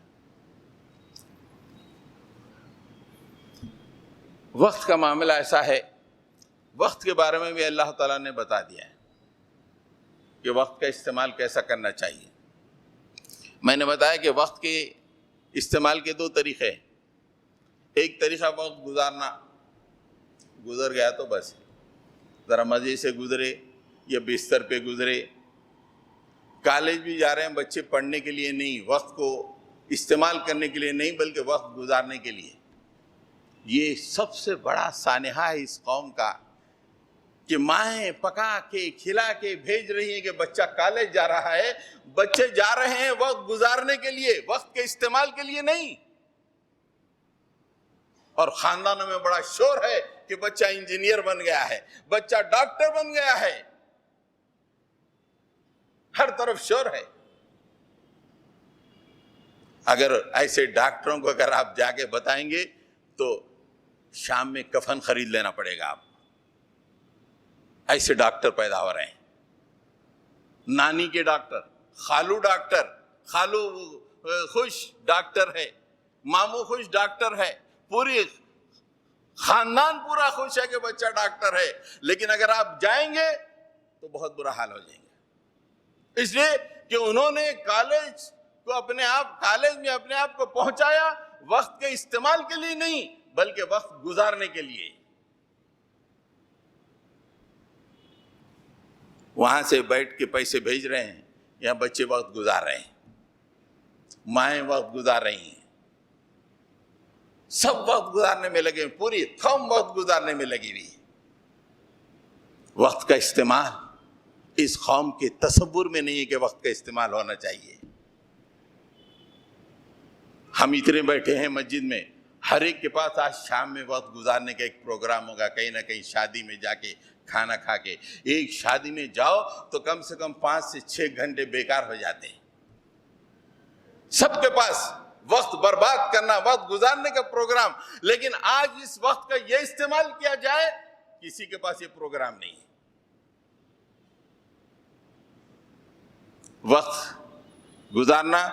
A: وقت کا معاملہ ایسا ہے، وقت کے بارے میں بھی اللہ تعالیٰ نے بتا دیا ہے کہ وقت کا استعمال کیسا کرنا چاہیے۔ میں نے بتایا کہ وقت کے استعمال کے 2 طریقے ہیں۔ ایک طریقہ وقت گزارنا، گزر گیا تو بس ذرا مزے سے گزرے یا بستر پہ گزرے۔ کالج بھی جا رہے ہیں بچے پڑھنے کے لیے نہیں، وقت کو استعمال کرنے کے لیے نہیں، بلکہ وقت گزارنے کے لیے۔ یہ سب سے بڑا سانحہ ہے اس قوم کا کہ مائیں پکا کے کھلا کے بھیج رہی ہیں کہ بچہ کالج جا رہا ہے. بچے جا رہے ہیں وقت گزارنے کے لیے، وقت کے استعمال کے لیے نہیں. اور خاندانوں میں بڑا شور ہے کہ بچہ انجینئر بن گیا ہے، بچہ ڈاکٹر بن گیا ہے، ہر طرف شور ہے. اگر ایسے ڈاکٹروں کو اگر آپ جا کے بتائیں گے تو شام میں کفن خرید لینا پڑے گا. آپ ایسے ڈاکٹر پیدا ہو رہے ہیں. نانی کے ڈاکٹر، خالو ڈاکٹر، خالو خوش ڈاکٹر ہے، ماموں خوش ڈاکٹر ہے، پوری خاندان پورا خوش ہے کہ بچہ ڈاکٹر ہے. لیکن اگر آپ جائیں گے تو بہت برا حال ہو جائیں گے، اس لیے کہ انہوں نے کالج میں اپنے آپ کو پہنچایا وقت کے استعمال کے لیے نہیں بلکہ وقت گزارنے کے لیے. وہاں سے بیٹھ کے پیسے بھیج رہے ہیں، یہاں بچے وقت گزار رہے ہیں، مائیں وقت گزار رہی ہیں، سب وقت گزارنے میں لگے، پوری قوم وقت گزارنے میں لگی ہوئی. وقت کا استعمال اس قوم کے تصور میں نہیں ہے کہ وقت کا استعمال ہونا چاہیے. ہم اتنے بیٹھے ہیں مسجد میں، ہر ایک کے پاس آج شام میں وقت گزارنے کا ایک پروگرام ہوگا، کہیں نہ کہیں شادی میں جا کے کھانا کھا کے. ایک شادی میں جاؤ تو کم سے کم 5 سے 6 گھنٹے بیکار ہو جاتے ہیں. سب کے پاس وقت برباد کرنا، وقت گزارنے کا پروگرام. لیکن آج اس وقت کا یہ استعمال کیا جائے، کسی کے پاس یہ پروگرام نہیں ہے. وقت گزارنا،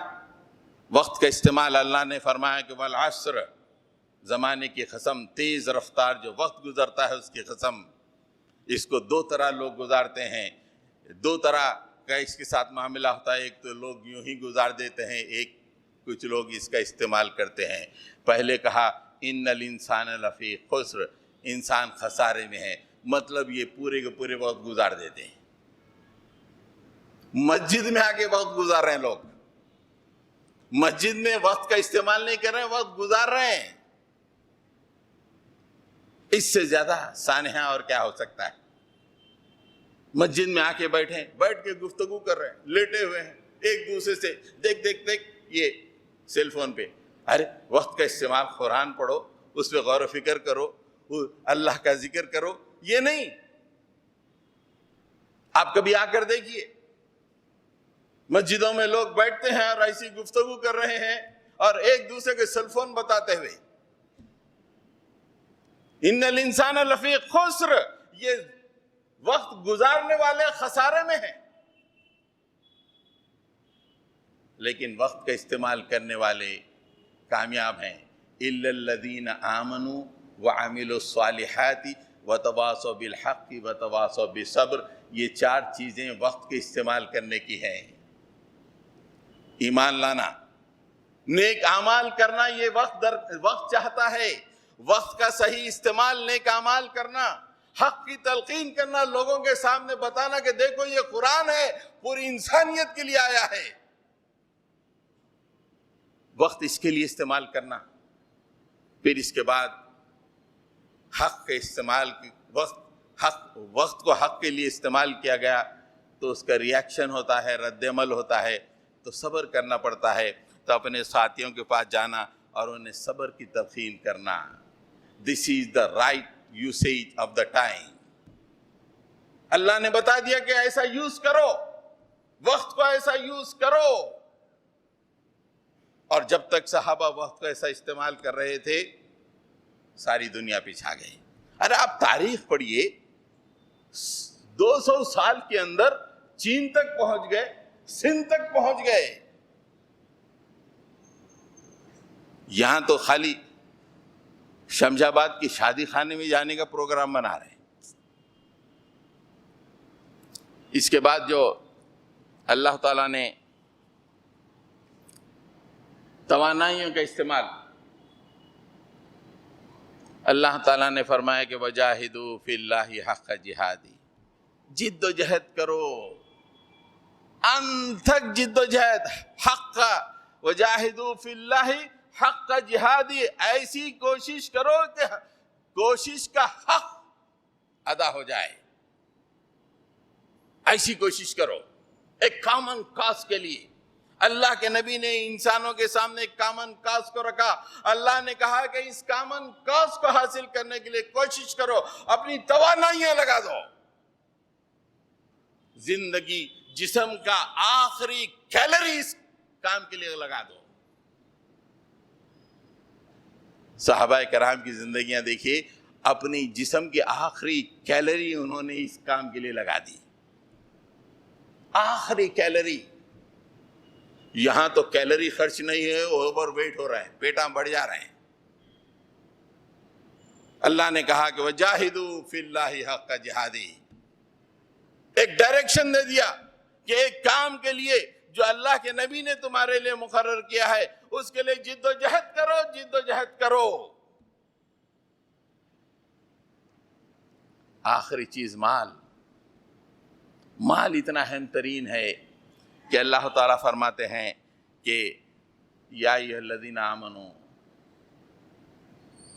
A: وقت کا استعمال، اللہ نے فرمایا کہ والعصر، زمانے کی قسم، تیز رفتار جو وقت گزرتا ہے اس کی قسم. اس کو 2 طرح لوگ گزارتے ہیں، 2 طرح کا اس کے ساتھ معاملہ ہوتا ہے. ایک تو لوگ یوں ہی گزار دیتے ہیں، ایک کچھ لوگ اس کا استعمال کرتے ہیں. پہلے کہا ان الانسان لفی خسر، انسان خسارے میں ہے، مطلب یہ پورے کے پورے وقت گزار دیتے ہیں. مسجد میں آ کے وقت گزار رہے ہیں لوگ، مسجد میں وقت کا استعمال نہیں کر رہے ہیں، وقت گزار رہے ہیں. اس سے زیادہ سانحہ اور کیا ہو سکتا ہے؟ مسجد میں آ کے بیٹھ کے گفتگو کر رہے ہیں، لیٹے ہوئے ہیں، ایک دوسرے سے دیکھ یہ سیل فون پہ. ارے وقت کا استعمال، قرآن پڑھو، اس پہ غور و فکر کرو، اللہ کا ذکر کرو. یہ نہیں. آپ کبھی آ کر دیکھیے مسجدوں میں لوگ بیٹھتے ہیں اور ایسی گفتگو کر رہے ہیں اور ایک دوسرے کے سیل فون بتاتے ہوئے. ان الانسان لفی خسر، یہ وقت گزارنے والے خسارے میں ہیں. لیکن وقت کا استعمال کرنے والے کامیاب ہیں. الا الذین آمنوا وعملوا الصالحات وتواصوا بالحق وتواصوا بالصبر. یہ 4 چیزیں وقت کے استعمال کرنے کی ہیں. ایمان لانا، نیک اعمال کرنا، یہ وقت چاہتا ہے. وقت کا صحیح استعمال، نیک اعمال کرنا، حق کی تلقین کرنا، لوگوں کے سامنے بتانا کہ دیکھو یہ قرآن ہے، پوری انسانیت کے لیے آیا ہے. وقت اس کے لیے استعمال کرنا. پھر اس کے بعد حق کے استعمال، وقت کو حق کے لیے استعمال کیا گیا تو اس کا ریاکشن ہوتا ہے، رد عمل ہوتا ہے، تو صبر کرنا پڑتا ہے. تو اپنے ساتھیوں کے پاس جانا اور انہیں صبر کی تلقین کرنا. This is the right usage of the time. اللہ نے بتا دیا کہ ایسا یوز کرو، وقت کو ایسا یوز کرو. اور جب تک صحابہ وقت کو ایسا استعمال کر رہے تھے، ساری دنیا پیچھے آ گئی. ارے آپ تاریخ پڑھیے، 200 سال کے اندر چین تک پہنچ گئے، سندھ تک پہنچ گئے. یہاں تو خالی شمس آباد کی شادی خانے میں جانے کا پروگرام بنا رہے ہیں. اس کے بعد جو اللہ تعالیٰ نے توانائیوں کا استعمال، اللہ تعالیٰ نے فرمایا کہ وجاہدوا فی اللہ حق جہادی، جد و جہد کرو، انتھک جد و جہد، حق وجاہدوا فی اللہ حق جہادی، ایسی کوشش کرو کہ کوشش کا حق ادا ہو جائے. ایسی کوشش کرو ایک کامن کاز کے لیے. اللہ کے نبی نے انسانوں کے سامنے ایک کامن کاز کو رکھا. اللہ نے کہا کہ اس کامن کاز کو حاصل کرنے کے لیے کوشش کرو, اپنی توانائیاں لگا دو. زندگی جسم کا آخری کیلری اس کام کے لیے لگا دو. صحابہ کرام کی زندگیاں دیکھیے, اپنی جسم کی آخری کیلری انہوں نے اس کام کے لیے لگا دی. آخری کیلری. یہاں تو کیلری خرچ نہیں ہے, اوور ویٹ ہو رہے ہیں, پیٹاں بڑھ جا رہے ہیں. اللہ نے کہا کہ وَجَاهِدُوا فِي اللَّهِ حَقَّ جِهَادِهِ, ایک ڈائریکشن دے دیا کہ ایک کام کے لیے جو اللہ کے نبی نے تمہارے لیے مقرر کیا ہے اس کے لیے جد و جہد کرو, جد و جہد کرو. آخری چیز مال. مال اتنا اہم ترین ہے کہ اللہ تعالیٰ فرماتے ہیں کہ یا ایھا الذین آمنوا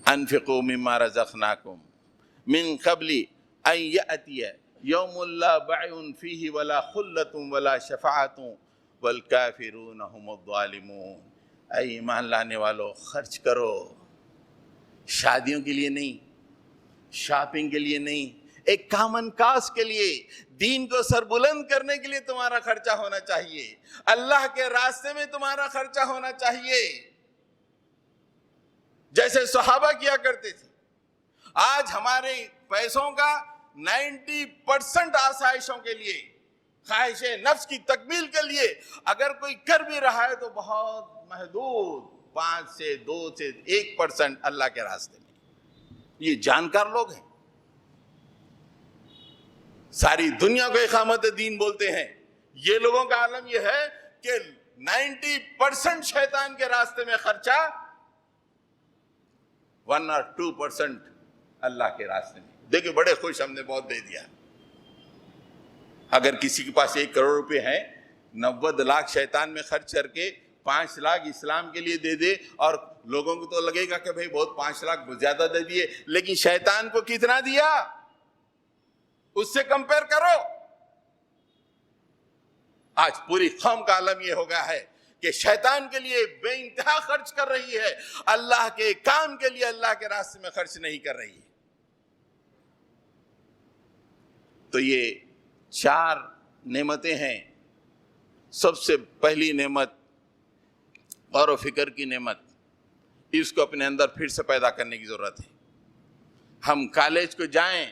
A: انفقوا مما رزقناکم من قبل ان یأتی یوم لا بیع فیہ ولا خلۃ ولا شفاعۃ والکافرون هم الظالمون. اے ایمان لانے والو, خرچ کرو. شادیوں کے لیے نہیں, شاپنگ کے لیے نہیں, ایک کامن کاز کے لیے, دین کو سربلند کرنے کے لیے تمہارا خرچہ ہونا چاہیے, اللہ کے راستے میں تمہارا خرچہ ہونا چاہیے, جیسے صحابہ کیا کرتے تھے. آج ہمارے پیسوں کا 90% آسائشوں کے لیے, خواہش نفس کی تکمیل کے لیے اگر کوئی کر بھی رہا ہے تو بہت محدود, 5 سے 2 سے 1% اللہ کے راستے میں. یہ جانکار لوگ ہیں, ساری دنیا کو اقامت دین بولتے ہیں. یہ لوگوں کا عالم یہ ہے کہ 90% شیطان کے راستے میں خرچہ, 1 اور 2% اللہ کے راستے میں. دیکھیں بڑے خوش, ہم نے بہت دے دیا. اگر کسی کے پاس 1 کروڑ روپے ہیں, 90 لاکھ شیطان میں خرچ کر کے 5 لاکھ اسلام کے لیے دے دے, اور لوگوں کو تو لگے گا کہ بھئی بہت 5 لاکھ زیادہ دے دیے, لیکن شیطان کو کتنا دیا اس سے کمپیر کرو. آج پوری قوم کا عالم یہ ہو گیا ہے کہ شیطان کے لیے بے انتہا خرچ کر رہی ہے, اللہ کے کام کے لیے اللہ کے راستے میں خرچ نہیں کر رہی ہے. تو یہ 4 نعمتیں ہیں. سب سے پہلی نعمت غور و فکر کی نعمت, اس کو اپنے اندر پھر سے پیدا کرنے کی ضرورت ہے. ہم کالج کو جائیں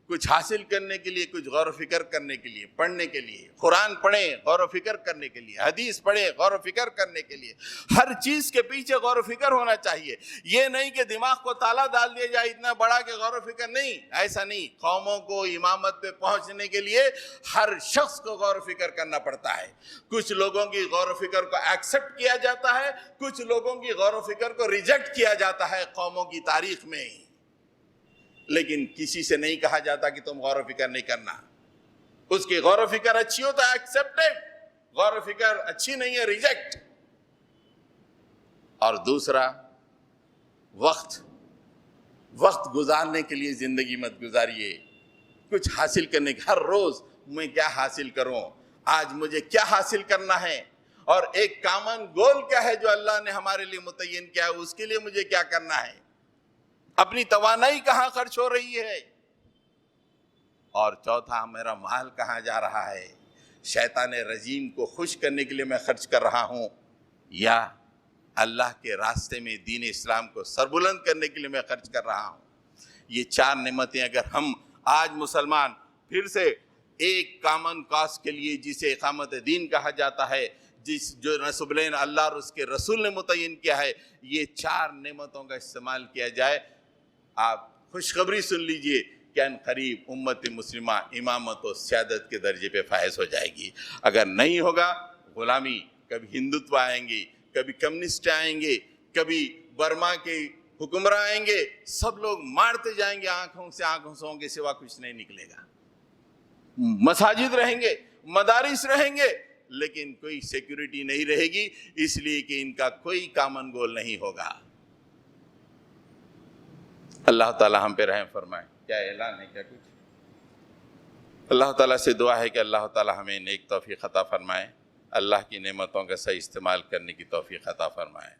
A: کچھ حاصل کرنے کے لیے, کچھ غور و فکر کرنے کے لیے, پڑھنے کے لیے, قرآن پڑھیں غور و فکر کرنے کے لیے, حدیث پڑھیں غور و فکر کرنے کے لیے. ہر چیز کے پیچھے غور و فکر ہونا چاہیے. یہ نہیں کہ دماغ کو تالا ڈال دیا جائے اتنا بڑا کہ غور و فکر نہیں, ایسا نہیں. قوموں کو امامت پہ پہنچنے کے لیے ہر شخص کو غور و فکر کرنا پڑتا ہے. کچھ لوگوں کی غور و فکر کو ایکسپٹ کیا جاتا ہے, کچھ لوگوں کی غور و فکر کو ریجیکٹ کیا جاتا ہے قوموں کی تاریخ میں, لیکن کسی سے نہیں کہا جاتا کہ تم غور و فکر نہیں کرنا. اس کی غور و فکر اچھی ہو تو ایکسپٹڈ, غور و فکر اچھی نہیں ہے ریجیکٹ. اور دوسرا وقت گزارنے کے لیے زندگی مت گزاریے. کچھ حاصل کرنے کے, ہر روز میں کیا حاصل کروں, آج مجھے کیا حاصل کرنا ہے, اور ایک کامن گول کیا ہے جو اللہ نے ہمارے لیے متعین کیا ہے, اس کے لیے مجھے کیا کرنا ہے, اپنی توانائی کہاں خرچ ہو رہی ہے. اور چوتھا, میرا مال کہاں جا رہا ہے, شیطان رجیم کو خوش کرنے کے لیے میں خرچ کر رہا ہوں, یا اللہ کے راستے میں دین اسلام کو سربلند کرنے کے لیے میں خرچ کر رہا ہوں. یہ 4 نعمتیں اگر ہم آج مسلمان پھر سے ایک کامن کاز کے لیے, جسے اقامت دین کہا جاتا ہے, جو نسبلین اللہ اور اس کے رسول نے متعین کیا ہے, یہ 4 نعمتوں کا استعمال کیا جائے, آپ خوشخبری سن لیجئے کہ ان قریب امت مسلمہ امامت و سیادت کے درجے پہ فائز ہو جائے گی. اگر نہیں ہوگا, غلامی, کبھی ہندوتو آئیں گے, کبھی کمیونسٹ آئیں گے, کبھی برما کے حکمراں آئیں گے, سب لوگ مارتے جائیں گے, آنکھوں کے سوا کچھ نہیں نکلے گا. مساجد رہیں گے, مدارس رہیں گے, لیکن کوئی سیکیورٹی نہیں رہے گی, اس لیے کہ ان کا کوئی کامن گول نہیں ہوگا. اللہ تعالی ہم پہ رحم فرمائے. کیا اعلان ہے, کیا کچھ اللہ تعالیٰ سے دعا ہے کہ اللہ تعالیٰ ہمیں نیک توفیق عطا فرمائے، اللہ کی نعمتوں کا صحیح استعمال کرنے کی توفیق عطا فرمائے۔